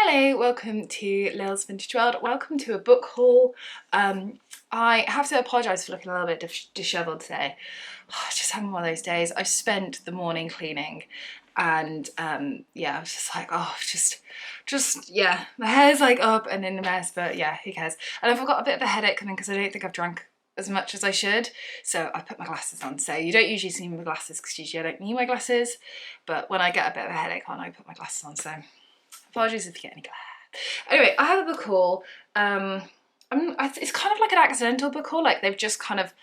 Hello, welcome to Lil's Vintage World. Welcome to a book haul. I have to apologise for looking a little bit dishevelled today. Just having one of those days. I spent the morning cleaning and yeah, I was just like, yeah, my hair's like up and in a mess, but yeah, who cares? And I've got a bit of a headache coming because I don't think I've drunk as much as I should, so I put my glasses on. So you don't usually see me with glasses because usually I don't need my glasses, but when I get a bit of a headache on, I put my glasses on, so apologies if you get any glare. Anyway, I have a book haul. It's kind of like an accidental book haul, like they've just kind of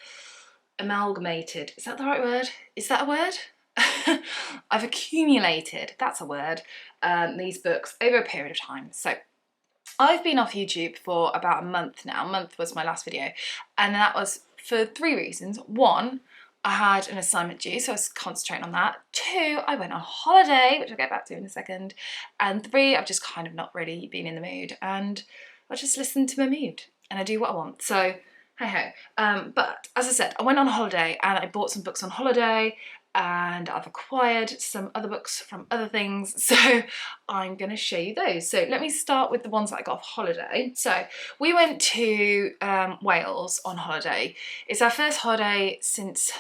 amalgamated. Is that the right word? Is that a word? I've accumulated, that's a word, these books over a period of time. So I've been off YouTube for about a month now. A month was my last video, and that was for three reasons. One, I had an assignment due, so I was concentrating on that. Two, I went on holiday, which I'll get back to in a second. And three, I've just kind of not really been in the mood, and I just listen to my mood and I do what I want. So hey ho. But as I said, I went on holiday and I bought some books on holiday, and I've acquired some other books from other things, so I'm going to show you those. So let me start with the ones that I got off holiday. So we went to Wales on holiday. It's our first holiday since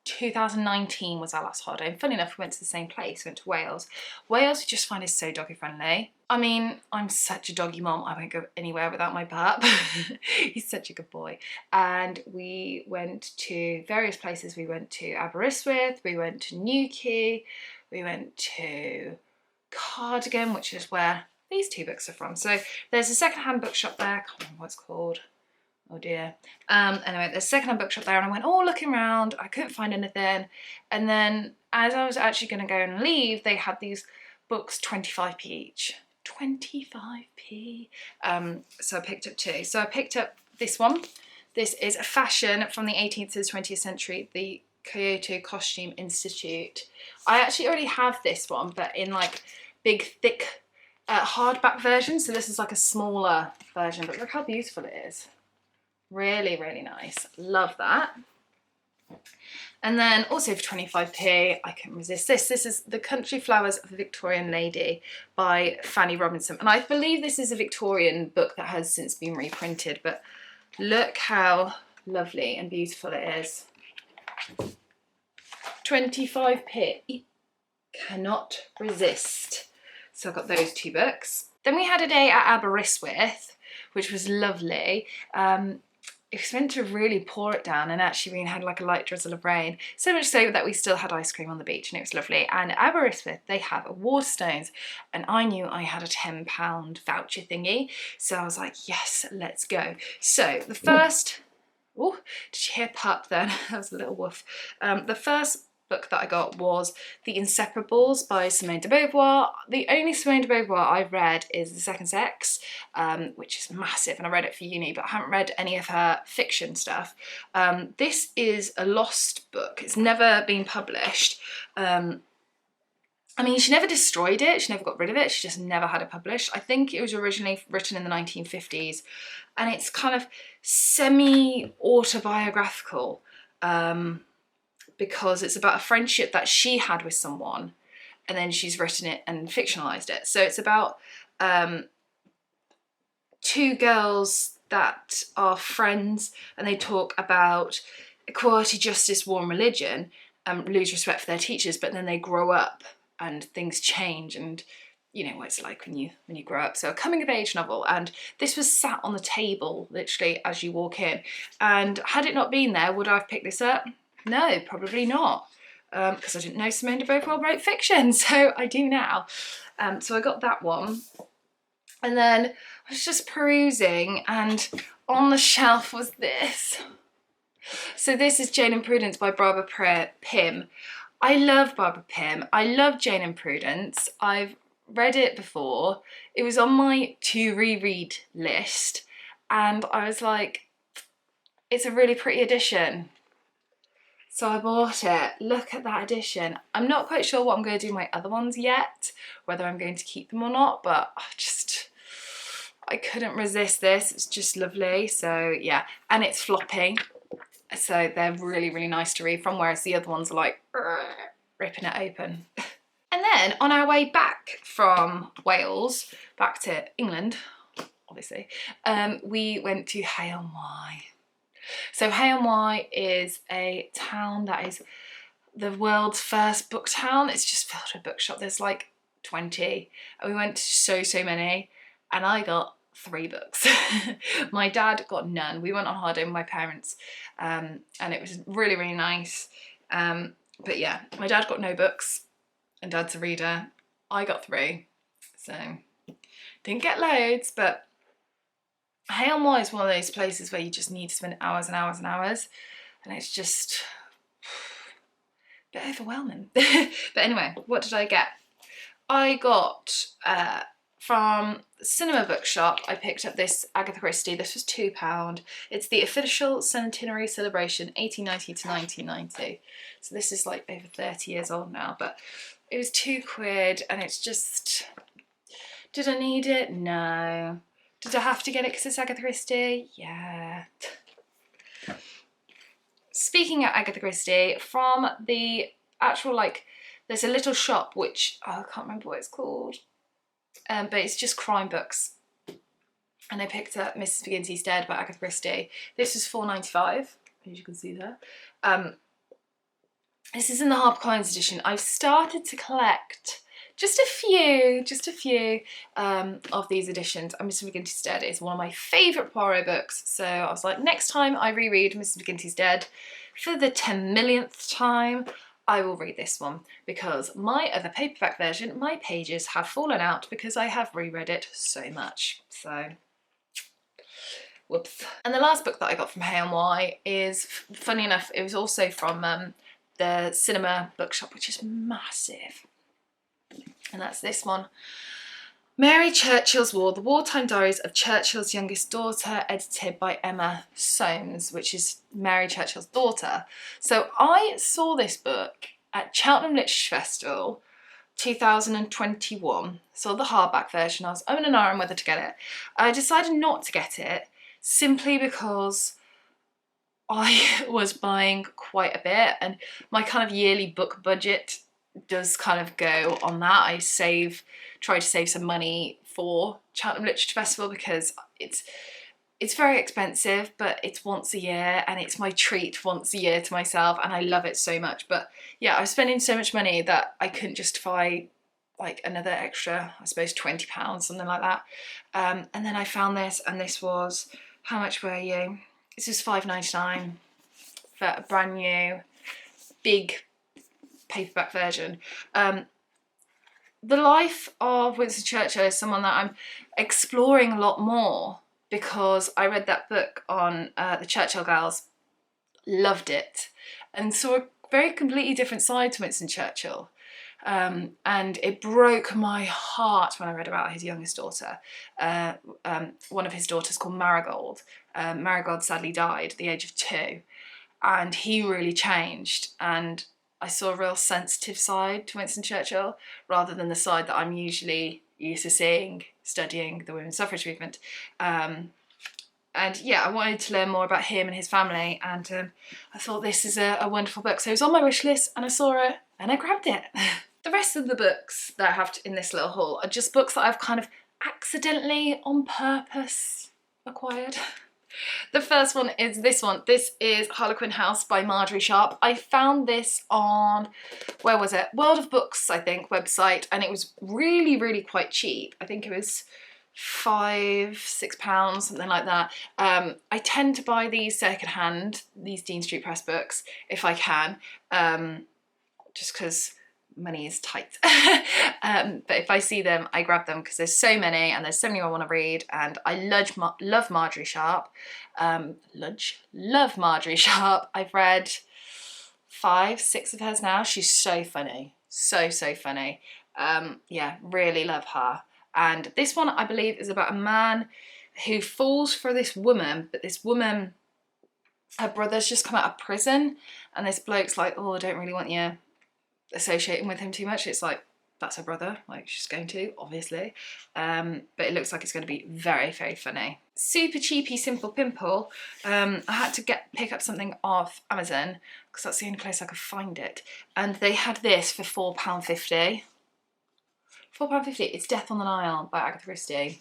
2019 was our last holiday, and funny enough we went to the same place, went to Wales. Wales, you just find is so doggy friendly. I mean, I'm such a doggy mom, I won't go anywhere without my pup. He's such a good boy. And we went to various places. We went to Aberystwyth, we went to Newquay, we went to Cardigan, which is where these two books are from. So there's a secondhand bookshop there, I can't remember what it's called. Oh dear. Anyway, there's a secondhand bookshop there, and I went all looking around, I couldn't find anything. And then as I was actually going to go and leave, they had these books 25p each. 25p. So I picked up two. So I picked up this one. This is a fashion from the 18th to the 20th century, the Kyoto Costume Institute. I actually already have this one, but in like big, thick hardback version. So this is like a smaller version, but look how beautiful it is. Really, really nice. Love that. And then also for 25p, I couldn't resist this. This is The Country Flowers of a Victorian Lady by Fanny Robinson. And I believe this is a Victorian book that has since been reprinted, but look how lovely and beautiful it is. 25p. Cannot resist. So I got those two books. Then we had a day at Aberystwyth, which was lovely. It was meant to really pour it down, and actually we had like a light drizzle of rain. So much so that we still had ice cream on the beach, and it was lovely. And at Aberystwyth, they have Waterstones, and I knew I had a £10 voucher thingy. So I was like, yes, let's go. So the first, oh, did you hear pup then? That was a little woof. The first book that I got was The Inseparables by Simone de Beauvoir. The only Simone de Beauvoir I've read is The Second Sex, which is massive, and I read it for uni, but I haven't read any of her fiction stuff. This is a lost book. It's never been published. I mean, she never destroyed it, she never got rid of it, she just never had it published. I think it was originally written in the 1950s, and it's kind of semi-autobiographical, because it's about a friendship that she had with someone, and then she's written it and fictionalized it. So it's about two girls that are friends, and they talk about equality, justice, war and religion, lose respect for their teachers, but then they grow up and things change, and you know what it's like when you grow up. So a coming of age novel, and this was sat on the table literally as you walk in, and had it not been there, would I have picked this up? No, probably not, because I didn't know Simone de Beauvoir wrote fiction, so I do now. So I got that one, and then I was just perusing, and on the shelf was this. So this is Jane and Prudence by Barbara Pym. I love Barbara Pym. I love Jane and Prudence. I've read it before. It was on my to reread list, and I was like, it's a really pretty edition. So I bought it. Look at that edition. I'm not quite sure what I'm going to do with my other ones yet, whether I'm going to keep them or not, but I couldn't resist this. It's just lovely. So yeah, and it's floppy. So they're really, really nice to read from, whereas the other ones are like ripping it open. And then on our way back from Wales, back to England, obviously, we went to Hay-on-Wye. So Hay-on-Wye is a town that is the world's first book town. It's just filled with bookshop. There's like 20, and we went to so many, and I got 3 books. My dad got none. We went on holiday with my parents, and it was really nice. But yeah, my dad got no books, and Dad's a reader. I got 3, so didn't get loads, but Hay-on-Wye is one of those places where you just need to spend hours and hours and hours, and it's just a bit overwhelming. But anyway, what did I get? I got from the cinema bookshop, I picked up this Agatha Christie. This was £2. It's the official centenary celebration, 1890 to 1990. So this is like over 30 years old now, but it was £2, and it's just, did I need it? No. Did I have to get it because it's Agatha Christie? Yeah. Speaking of Agatha Christie, from the actual, like, there's a little shop which, I can't remember what it's called, but it's just crime books. And I picked up Mrs. McGinty's Dead by Agatha Christie. This was £4.95, as you can see there. This is in the HarperCollins edition. I've started to collect just a few of these editions. And Mrs. McGinty's Dead is one of my favourite Poirot books. So I was like, next time I reread Mrs. McGinty's Dead for the 10 millionth time, I will read this one, because my other paperback version, my pages have fallen out because I have reread it so much. So, whoops. And the last book that I got from Hay-on-Wye is, funny enough, it was also from the cinema bookshop, which is massive. And that's this one. Mary Churchill's War, the Wartime Diaries of Churchill's Youngest Daughter, edited by Emma Soames, which is Mary Churchill's daughter. So I saw this book at Cheltenham Literature Festival 2021, saw the hardback version. I was umming and ahhing whether to get it. I decided not to get it simply because I was buying quite a bit, and my kind of yearly book budget does kind of go on that. I try to save some money for Cheltenham Literature Festival because it's very expensive, but it's once a year, and it's my treat once a year to myself, and I love it so much. But yeah, I was spending so much money that I couldn't justify like another extra, I suppose, £20, something like that. And then I found this, and this was, how much were you? This was £5.99 for a brand new big paperback version. The life of Winston Churchill is someone that I'm exploring a lot more, because I read that book on the Churchill Girls, loved it, and saw a very completely different side to Winston Churchill. And it broke my heart when I read about his youngest daughter. One of his daughters, called Marigold. Marigold sadly died at the age of 2, and he really changed, and I saw a real sensitive side to Winston Churchill rather than the side that I'm usually used to seeing studying the women's suffrage movement. And yeah, I wanted to learn more about him and his family, and I thought this is a wonderful book. So it was on my wish list, and I saw it and I grabbed it. The rest of the books that I have in this little haul are just books that I've kind of accidentally, on purpose, acquired. The first one is this one. This is Harlequin House by Marjorie Sharp. I found this on, where was it? World of Books, I think, website, and it was really quite cheap. I think it was £5-6, something like that. I tend to buy these secondhand, these Dean Street Press books, if I can, just because money is tight. But if I see them, I grab them because there's so many, and there's so many I want to read, and I love Marjorie Sharp. Love Marjorie Sharp. I've read 5-6 of hers now. She's so funny, so funny. Yeah, really love her. And this one, I believe, is about a man who falls for this woman, but this woman, her brother's just come out of prison, and this bloke's like, oh, I don't really want you associating with him too much. It's like, that's her brother, like she's going to, obviously. But it looks like it's going to be very funny. Super cheapy, simple pimple. I had to pick up something off Amazon because that's the only place I could find it. And they had this for £4.50. £4.50. It's Death on the Nile by Agatha Christie.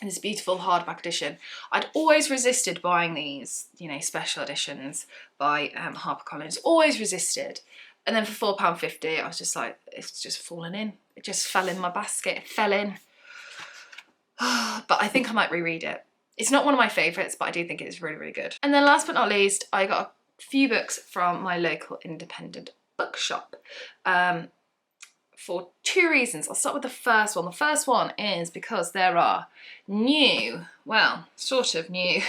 And it's a beautiful hardback edition. I'd always resisted buying these, you know, special editions by HarperCollins. Always resisted. And then for £4.50, I was just like, it's just fallen in. It just fell in my basket. It fell in. But I think I might reread it. It's not one of my favourites, but I do think it's really, really good. And then last but not least, I got a few books from my local independent bookshop. For two reasons. I'll start with the first one. The first one is because there are new, well, sort of new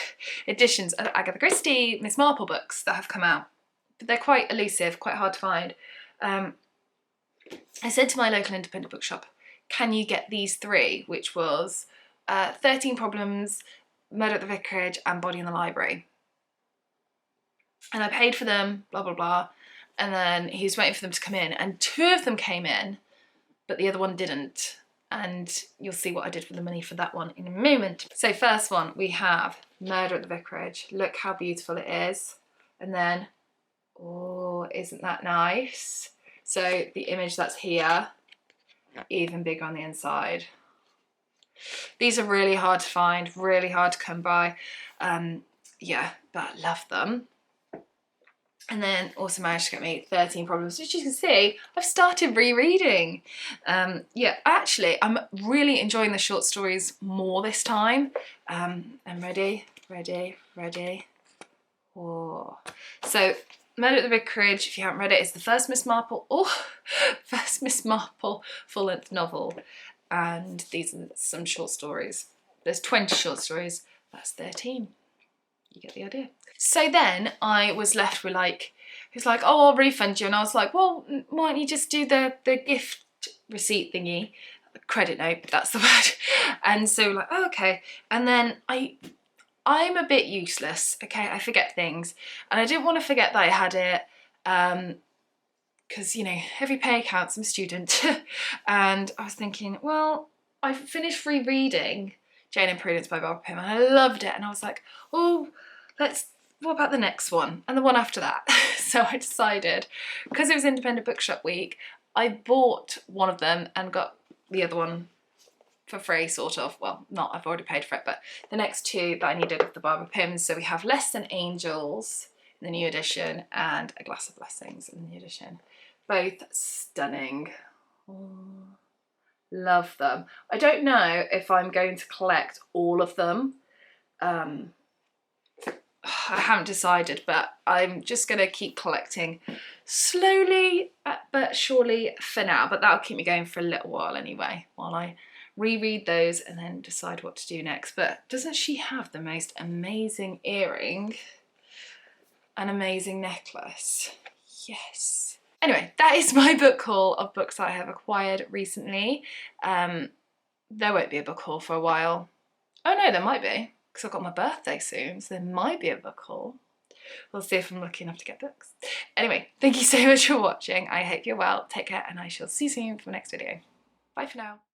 editions of Agatha Christie, Miss Marple books that have come out. But they're quite elusive, quite hard to find. I said to my local independent bookshop, can you get these three? Which was 13 Problems, Murder at the Vicarage and Body in the Library. And I paid for them, blah, blah, blah. And then he was waiting for them to come in, and two of them came in, but the other one didn't. And you'll see what I did for the money for that one in a moment. So first one, we have Murder at the Vicarage. Look how beautiful it is. And then, oh, isn't that nice? So the image that's here, even bigger on the inside. These are really hard to find, really hard to come by. Yeah, but I love them. And then also managed to get me 13 Problems, which you can see, I've started rereading. Yeah, actually, I'm really enjoying the short stories more this time. I'm ready. Oh. So, Murder at the Vicarage, if you haven't read it, it's the first Miss Marple, first Miss Marple full-length novel. And these are some short stories. There's 20 short stories, that's 13. You get the idea. So then I was left with like, he was like, oh, I'll refund you. And I was like, well, why don't you just do the gift receipt thingy? Credit note, that's the word. And so like, oh, okay. And then I'm a bit useless, okay? I forget things. And I didn't want to forget that I had it, because, you know, every pay counts, I'm a student. And I was thinking, well, I finished rereading Jane and Prudence by Barbara Pym, and I loved it. And I was like, oh, what about the next one? And the one after that. So I decided, because it was Independent Bookshop Week, I bought one of them and got the other one for free, sort of. Well, not, I've already paid for it, but the next two that I needed of the Barbara Pyms. So we have Less Than Angels in the new edition and A Glass of Blessings in the new edition. Both stunning. Oh, love them. I don't know if I'm going to collect all of them. I haven't decided, but I'm just going to keep collecting slowly but surely for now. But that'll keep me going for a little while anyway, while I reread those and then decide what to do next. But doesn't she have the most amazing earring and amazing necklace? Yes. Anyway, that is my book haul of books I have acquired recently. There won't be a book haul for a while. Oh no, there might be, because I've got my birthday soon, so there might be a book haul. We'll see if I'm lucky enough to get books. Anyway, thank you so much for watching. I hope you're well. Take care, and I shall see you soon for the next video. Bye for now.